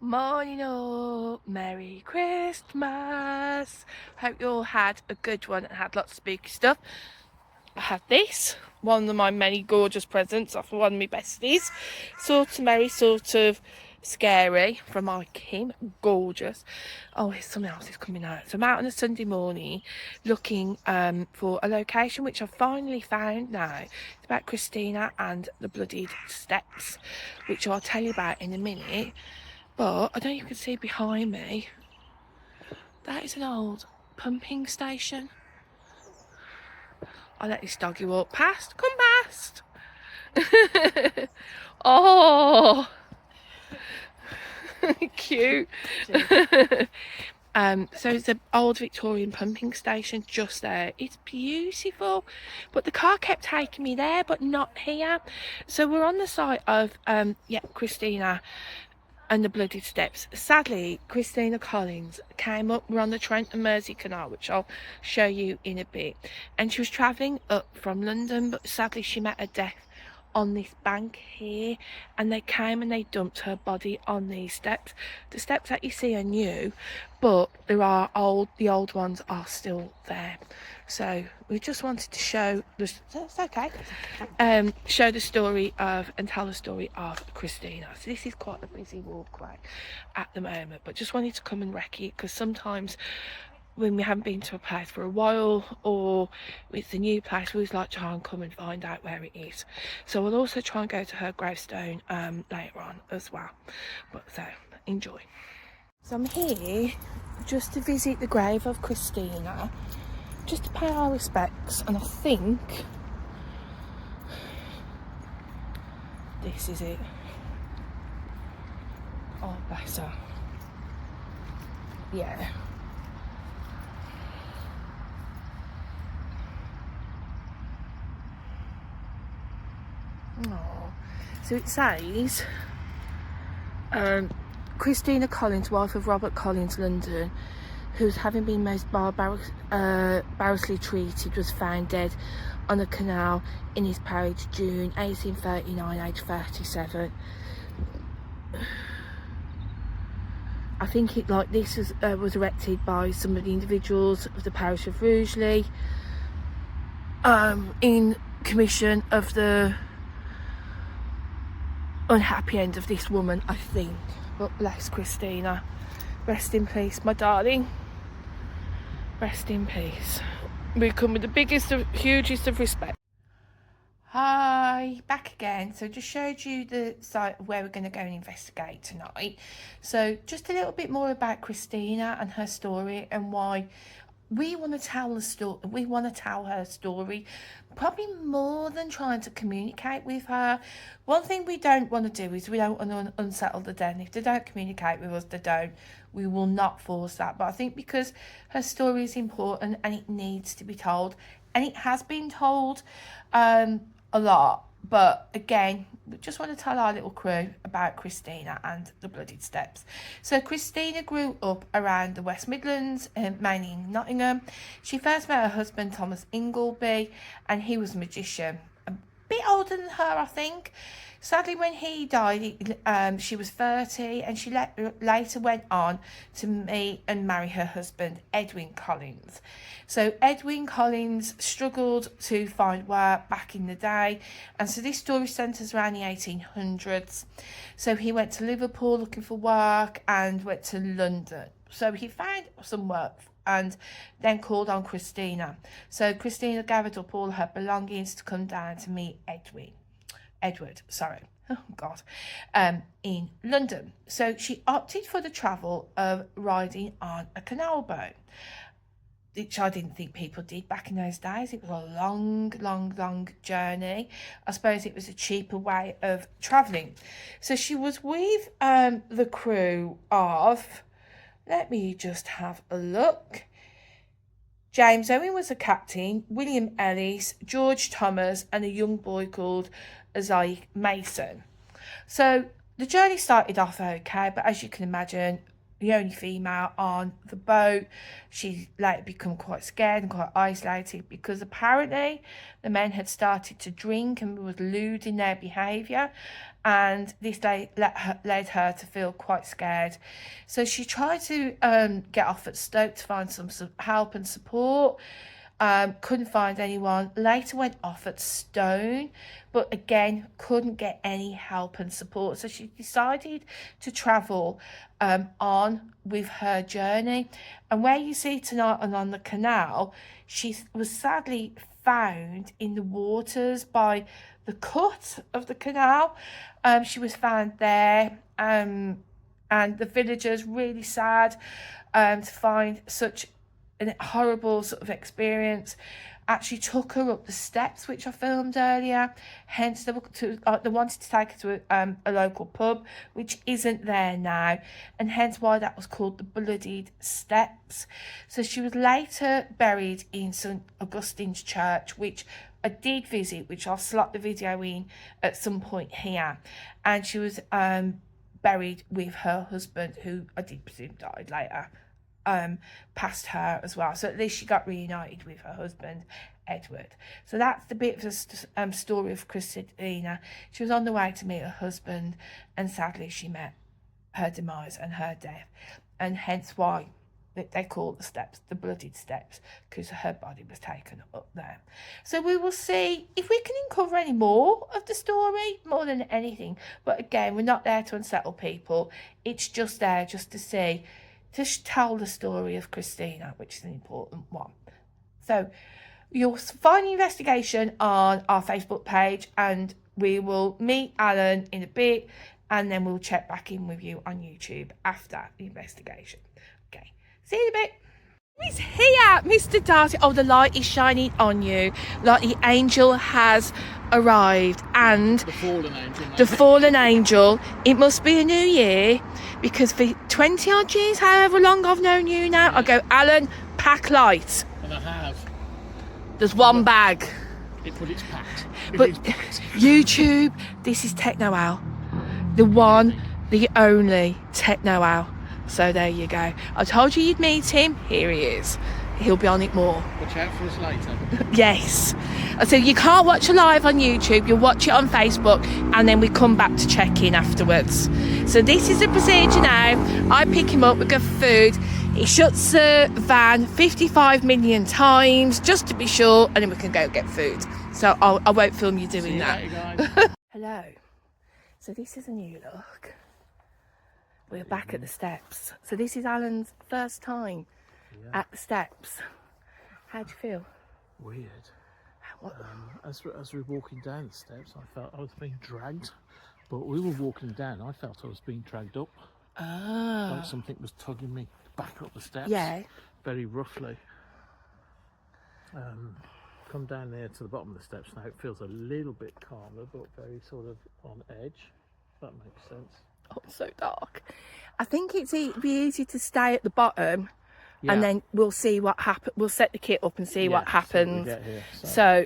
Morning all, Merry Christmas. Hope you all had a good one and had lots of spooky stuff. I had this, one of my many gorgeous presents off one of my besties. Sort of merry, sort of scary from my Kim. Gorgeous. Oh, here's something else is coming out. So I'm out on a Sunday morning looking for a location which I've finally found now. It's about Christina and the bloodied steps, which I'll tell you about in a minute. But I don't know if you can see behind me. That is an old pumping station. I'll let this doggy walk past. Come past. Oh, cute. So it's an old Victorian pumping station just there. It's beautiful, but the car kept taking me there, but not here. So we're on the site of Christina and the bloodied steps. Sadly, Christina Collins came up. We're on the Trent and Mersey Canal, which I'll show you in a bit, and she was travelling up from London, but sadly she met her death on this bank here, and they came and they dumped her body on these steps. The steps that you see are new, but the old ones are still there. So we just wanted to show this. That's okay. Show the story of and tell the story of Christina. So this is quite a busy walkway at the moment, but just wanted to come and wreck it, because sometimes when we haven't been to a place for a while or it's a new place, we always like to try and come and find out where it is. So we'll also try and go to her gravestone later on as well. But so enjoy. So I'm here just to visit the grave of Christina, just to pay our respects, and I think this is it. Oh, bless her. Yeah. Oh, so it says Christina Collins, wife of Robert Collins, London, who's having been most barbarously treated, was found dead on a canal in his parish June 1839, aged 37. I think it like this was erected by some of the individuals of the parish of Rugeley in commission of the unhappy end of this woman, I think. But bless Christina. Rest in peace, my darling. Rest in peace. We come with the biggest of, hugest of respect. Hi, back again. So just showed you the site of where we're going to go and investigate tonight. So just a little bit more about Christina and her story, and why we want to tell the story. We want to tell her story, probably more than trying to communicate with her. One thing we don't want to do is we don't want to unsettle the dead. If they don't communicate with us, they don't. We will not force that. But I think because her story is important and it needs to be told, and it has been told a lot. But again, we just want to tell our little crew about Christina and the bloodied steps. So Christina grew up around the West Midlands, mainly in Nottingham. She first met her husband Thomas Ingleby, and he was a magician, a bit older than her, I think. Sadly, when he died, she was 30, and she later went on to meet and marry her husband, Edwin Collins. So Edwin Collins struggled to find work back in the day, and so this story centres around the 1800s. So he went to Liverpool looking for work and went to London. So he found some work and then called on Christina. So Christina gathered up all her belongings to come down to meet Edward, in London. So she opted for the travel of riding on a canal boat, which I didn't think people did back in those days. It was a long journey. I suppose it was a cheaper way of travelling. So she was with the crew of, let me just have a look. James Owen was a captain, William Ellis, George Thomas, and a young boy called Isaac Mason. So the journey started off okay, but as you can imagine, the only female on the boat. She later become quite scared and quite isolated because apparently the men had started to drink and was lewd in their behaviour, and this led her to feel quite scared. So she tried to get off at Stoke to find some help and support. Couldn't find anyone. Later went off at Stone, but again couldn't get any help and support. So she decided to travel on with her journey. And where you see tonight and on the canal, she was sadly found in the waters by the cut of the canal. She was found there, and the villagers really sad to find such a horrible sort of experience. Actually took her up the steps which I filmed earlier. Hence they wanted to take her to a local pub, which isn't there now, and hence why that was called the Bloodied Steps. So she was later buried in St Augustine's Church, which I did visit, which I'll slot the video in at some point here. And she was buried with her husband, who I did presume died later, past her as well. So at least she got reunited with her husband, Edward. So that's the bit of the story of Christina. She was on the way to meet her husband, and sadly she met her demise and her death, and hence why they call the steps the Bloodied Steps, because her body was taken up there. So we will see if we can uncover any more of the story, more than anything. But again, we're not there to unsettle people. It's just there just to see, to tell the story of Christina, which is an important one. So you'll find the investigation on our Facebook page, and we will meet Alan in a bit, and then we'll check back in with you on YouTube after the investigation. Okay, see you in a bit. He's here, Mr. Darcy. Oh, the light is shining on you, like the angel has arrived. And the fallen angel. The fallen angel. It must be a new year, because for 20 odd years, however long I've known you now, I go, Alan, pack light. And I have. There's one bag. But it's packed. But YouTube, this is Techno Al. The one, the only Techno Al. So there you go. I told you you'd meet him. Here he is. He'll be on it more. Watch out for us later. Yes. So you can't watch it live on YouTube. You'll watch it on Facebook, and then we come back to check in afterwards. So this is the procedure now. I pick him up. We go for food. He shuts the van 55 million times just to be sure, and then we can go get food. So I won't film you doing that. Later, Hello. So this is a new look. We're back at the steps. So this is Alan's first time at the steps. How do you feel? Weird. As we were walking down the steps, I felt I was being dragged. But we were walking down, I felt I was being dragged up. Oh. Like something was tugging me back up the steps. Yeah. Very roughly. Come down there to the bottom of the steps now. It feels a little bit calmer, but very sort of on edge. If that makes sense. Oh, it's so dark. I think it'd be easy to stay at the bottom, and then we'll see what happens. We'll set the kit up and see what happens. So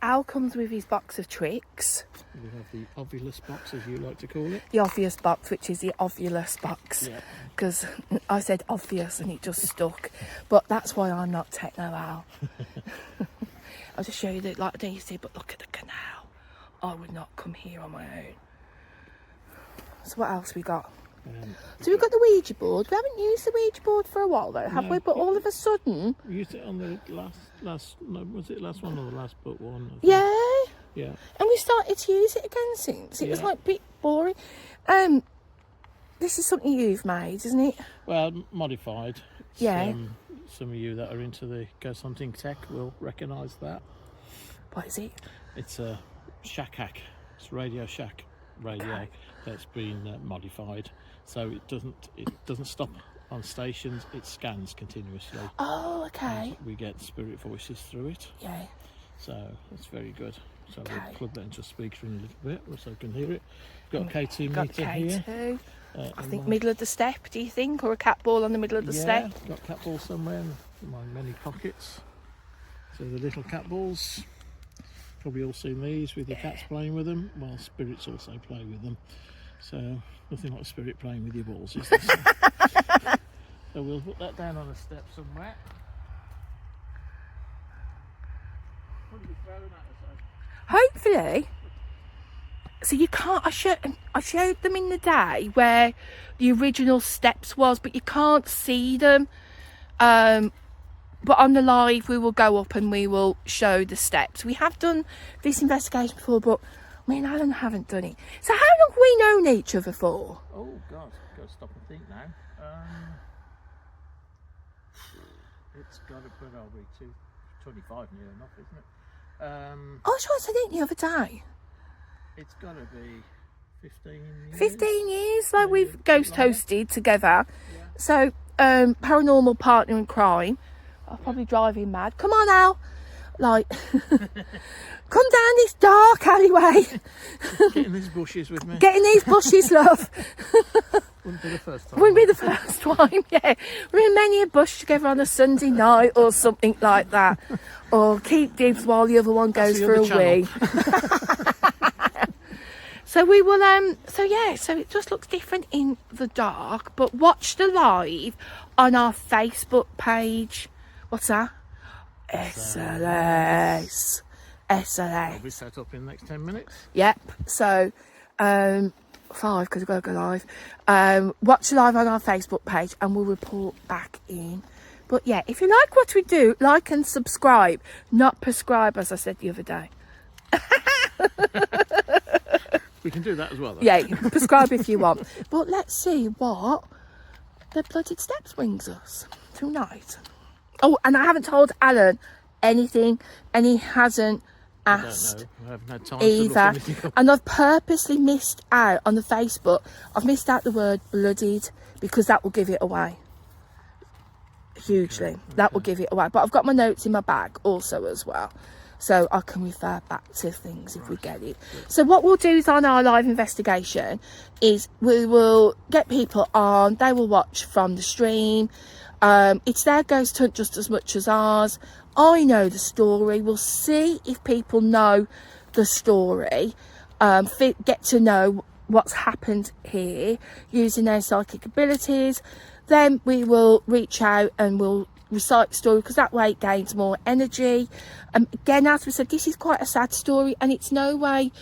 Al comes with his box of tricks. We have the ovulus box, as you like to call it. The obvious box, which is the ovulus box. Because I said obvious and it just stuck. But that's why I'm not Techno Al. I'll just show you that, like, there you see, but look at the canal. I would not come here on my own. So what else we got? So we've got the Ouija board. We haven't used the Ouija board for a while though, have we? But all of a sudden... We used it on the last was it last one or the last but one? Yeah. Yeah. And we started to use it again since. It was like a bit boring. This is something you've made, isn't it? Well, modified. Yeah. Some of you that are into the ghost hunting tech will recognise that. What is it? It's a Shack Hack. It's Radio Shack radio that's been modified, so it doesn't stop on stations. It scans continuously. Oh, okay. We get spirit voices through it. Yeah. So it's very good. So we'll plug that into a speaker in a little bit so I can hear it. Got a K2 meter here. I think middle of the step, do you think? Or a cat ball on the middle of the step? Yeah, got a cat ball somewhere in my many pockets. So the little cat balls. Probably all seen these with your cats playing with them. Well, spirits also play with them. So nothing like spirit playing with your balls, is there? So we'll put that down on a step somewhere. What are you throwing at us, Hopefully. So you can't, I showed them in the day where the original steps was, but you can't see them. But on the live, we will go up and we will show the steps. We have done this investigation before, but me and Alan haven't done it. So how long have we known each other for? Oh God, got to stop and think now. It's got to put over to 25 near enough, isn't it? I was trying to think the other day. It's got to be 15 years. 15 years, like we've ghost longer. hosted together. Yeah. So, paranormal partner in crime. I'll probably drive him mad. Come on, Al. Like, come down this dark alleyway. Getting these bushes with me. Get in these bushes, love. Wouldn't be the first time. Wouldn't be the first time, yeah. We're in many a bush together on a Sunday night or something like that. Or keep dibs while the other one goes for a wee. So we will, so it just looks different in the dark, but watch the live on our Facebook page. What's that? SLS. I'll be set up in the next 10 minutes. Yep. So, 5, because we've got to go live. Watch the live on our Facebook page and we'll report back in. But yeah, if you like what we do, like and subscribe, not prescribe, as I said the other day. We can do that as well, though. Yeah, you can prescribe if you want. But let's see what the bloodied steps brings us tonight. Oh, and I haven't told Alan anything, and he hasn't asked I haven't had time either. to look anything up. And I've purposely missed out on the Facebook. I've missed out the word bloodied because that will give it away. Hugely. Okay. That will give it away. But I've got my notes in my bag also as well. So I can refer back to things if we get it. So what we'll do is on our live investigation is we will get people on. They will watch from the stream. It's their ghost hunt just as much as ours. I know the story. We'll see if people know the story. Get to know what's happened here using their psychic abilities. Then we will reach out and we'll recite the story because that way it gains more energy. Again, as we said, this is quite a sad story and it's no way,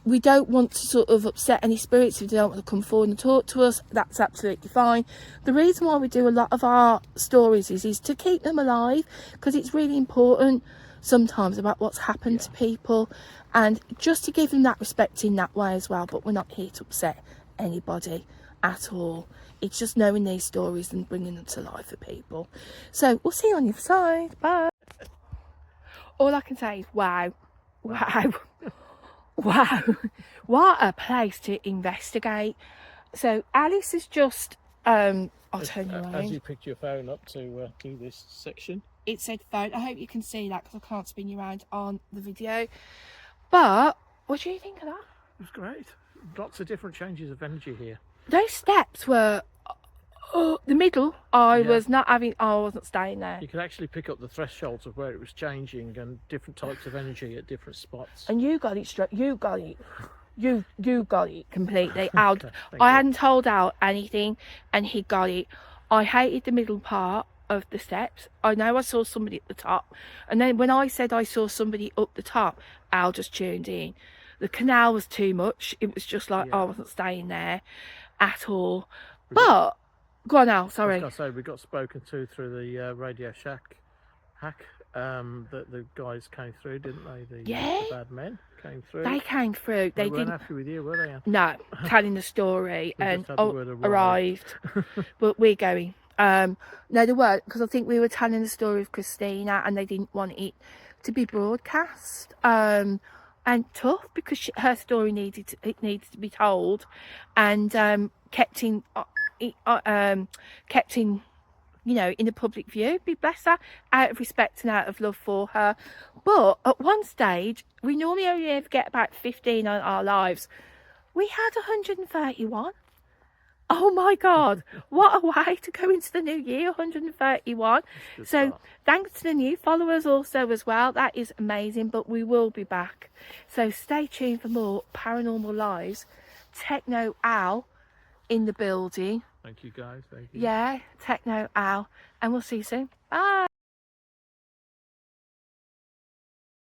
we don't want to sort of upset any spirits if they don't want to come forward and talk to us. That's absolutely fine. The reason why we do a lot of our stories is to keep them alive, because it's really important sometimes about what's happened to people, and just to give them that respect in that way as well. But we're not here to upset anybody at all. It's just knowing these stories and bringing them to life for people. So we'll see you on the other side. Bye. All I can say is wow. Wow. Wow. What a place to investigate. So Alice is just, I'll turn you around. As you picked your phone up to do this section. It said phone. I hope you can see that because I can't spin you around on the video. But what do you think of that? It was great. Lots of different changes of energy here. Those steps were the middle. I wasn't staying there. You could actually pick up the thresholds of where it was changing and different types of energy at different spots. And you got it straight. You got it. You got it completely. Out. Okay, I you. hadn't told Al anything, and he got it. I hated the middle part of the steps. I know I saw somebody at the top, and then when I said I saw somebody up the top, Al just tuned in. The canal was too much. It was just like I wasn't staying there at all. But go on, Al. Sorry. I was going to say, we got spoken to through the Radio Shack hack. The guys came through, didn't they? The bad men came through. They came through. They weren't didn't. happy with you, were they? No, telling the story We and just had the word arrived. But we're going. No, they weren't, because I think we were telling the story of Christina and they didn't want it to be broadcast. And tough, because her story needed to be told, and kept in in the public view. Be bless her, out of respect and out of love for her. But at one stage, we normally only ever get about 15 on our lives. We had 131. Oh my God, what a way to go into the new year, 131. So thanks to the new followers also as well. That is amazing, but we will be back. So stay tuned for more paranormal lives Techno Al in the building. Thank you guys. Thank you. Yeah, Techno Al. And we'll see you soon. Bye.